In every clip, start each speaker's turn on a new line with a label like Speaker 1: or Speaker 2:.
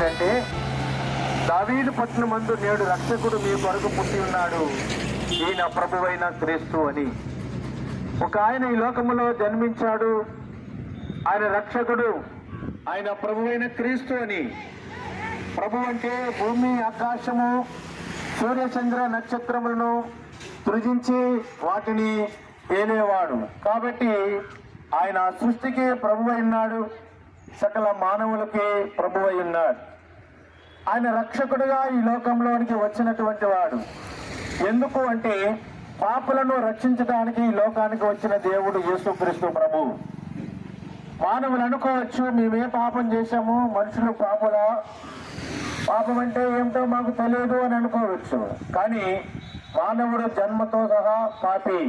Speaker 1: ఏంటంటే, దావీదు పట్టణమందు నేడు రక్షకుడు మీ కొరకు పుట్టి ఉన్నాడు, ఈయన ప్రభువైన క్రీస్తు అని. ఒక ఆయన ఈ లోకములో జన్మించాడు, ఆయన రక్షకుడు, ఆయన ప్రభువైన క్రీస్తు అని. ప్రభు అంటే భూమి ఆకాశము సూర్యచంద్ర నక్షత్రములను సృజించి వాటిని ఏలేవాడు. కాబట్టి ఆయన సృష్టికి ప్రభు అయినాడు, సకల మానవులకి ప్రభు అయి ఉన్నాడు. ఆయన రక్షకుడుగా ఈ లోకంలోనికి వచ్చినటువంటి వాడు. ఎందుకు అంటే పాపులను రక్షించడానికి ఈ లోకానికి వచ్చిన దేవుడు యేసుక్రీస్తు ప్రభు. మానవులు అనుకోవచ్చు, మేమే పాపం చేశాము, మనుషులు పాపులా, పాపం అంటే ఏమిటో మాకు తెలియదు అని అనుకోవచ్చు. కానీ మానవుడు జన్మతో సహా పాపి.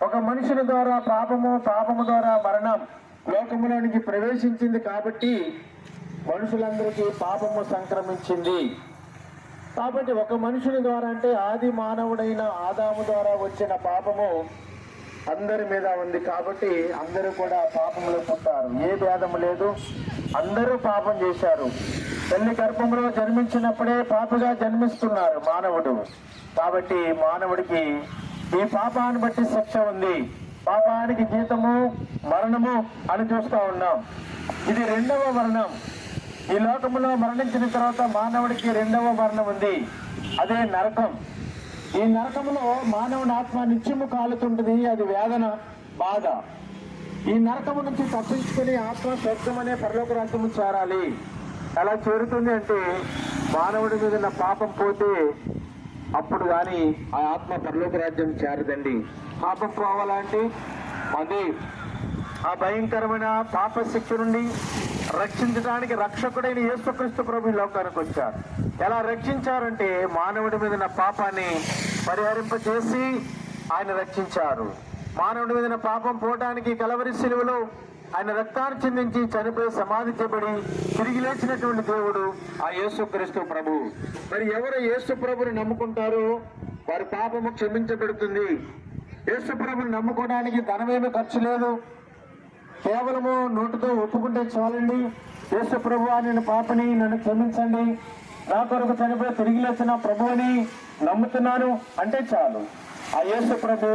Speaker 1: ఒక మనుషుని ద్వారా పాపము ద్వారా మరణం లోకములోనికి ప్రవేశించింది. కాబట్టి మనుషులందరికీ పాపము సంక్రమించింది. కాబట్టి ఒక మనుషుని ద్వారా అంటే ఆది మానవుడైన ఆదాము ద్వారా వచ్చిన పాపము అందరి మీద ఉంది. కాబట్టి అందరూ కూడా పాపంలో పుట్టారు, ఏ భేదము లేదు, అందరూ పాపం చేశారు. తల్లి గర్భంలో జన్మించినప్పుడే పాపగా జన్మిస్తున్నారు మానవుడు. కాబట్టి మానవుడికి ఈ పాపాన్ని బట్టి శిక్ష ఉంది. పాపానికి జీతము మరణము అని చూస్తూ ఉన్నాం. ఇది రెండవ మరణం. ఈ లోకములో మరణించిన తర్వాత మానవుడికి రెండవ మరణం ఉంది, అదే నరకం. ఈ నరకములో మానవుని ఆత్మ నిత్యము కాలుతుంటుంది, అది వేదన, బాధ. ఈ నరకము నుంచి తప్పించుకుని ఆత్మ స్వర్గం అనే పరలోక రాజ్యము చేరాలి. ఎలా చేరుతుంది అంటే మానవుడి మీద ఉన్న పాపం పోతే అప్పుడు కానీ ఆ ఆత్మ పరలోక రాజ్యం చేరదండి. పాపం పోవాలంటే అది ఆ భయంకరమైన పాప శిక్ష నుండి రక్షించడానికి రక్షకుడైన యేసుక్రీస్తు ప్రభు లోకానికి వచ్చారు. ఎలా రక్షించారంటే మానవుడి మీద ఉన్న పాపాన్ని పరిహరింపజేసి ఆయన రక్షించారు. మానవుడి మీద పాపం పోవడానికి కలవరి శిలువలో ఆయన రక్తాన్ని చిందించి చనిపోయి సమాధి చేయబడి తిరిగి లేచినటువంటి దేవుడు ఆ యేసుక్రీస్తు ప్రభు. మరి ఎవరు యేసు ప్రభుని నమ్ముకుంటారో వారి పాపము క్షమించబడుతుంది. యేసు ప్రభుని నమ్ముకోవడానికి ధనమేమీ ఖర్చు లేదు, కేవలము నోటితో ఒప్పుకుంటే చాలండి. యేసు ప్రభువా, నేను పాపని, నన్ను క్షమించండి, నా కొరకు చనిపోయి తిరిగి లేచిన ప్రభువుని నమ్ముతున్నాను అంటే చాలు. ఆ యేసు ప్రభు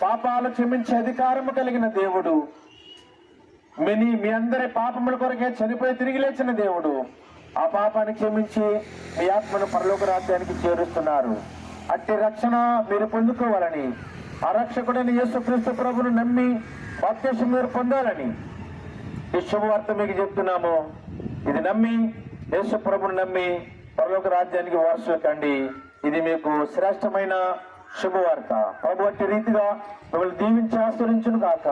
Speaker 1: పాపాలు క్షమించే అధికారము కలిగిన దేవుడు. మీ అందరి పాపముల కొరకే చనిపోయి తిరిగి లేచిన దేవుడు. ఆ పాపాన్ని క్షమించి మీ ఆత్మను పరలోక రాజ్యానికి చేరుస్తున్నారు. అట్టి రక్షణ మీరు పొందుకోవాలని, ఆ రక్షకుడైన యేసుక్రీస్తు ప్రభును నమ్మి బాప్తిసం మీరు పొందాలని ఈ శుభవార్త మీకు చెప్తున్నాము. ఇది నమ్మి యేసు ప్రభుని నమ్మి పరలోక రాజ్యానికి వారసులు కండి. ఇది మీకు శ్రేష్టమైన శుభవార్త. ప్రభు అట్టి రీతిగా మిమ్మల్ని దీవించి ఆశీర్వదించును గాక.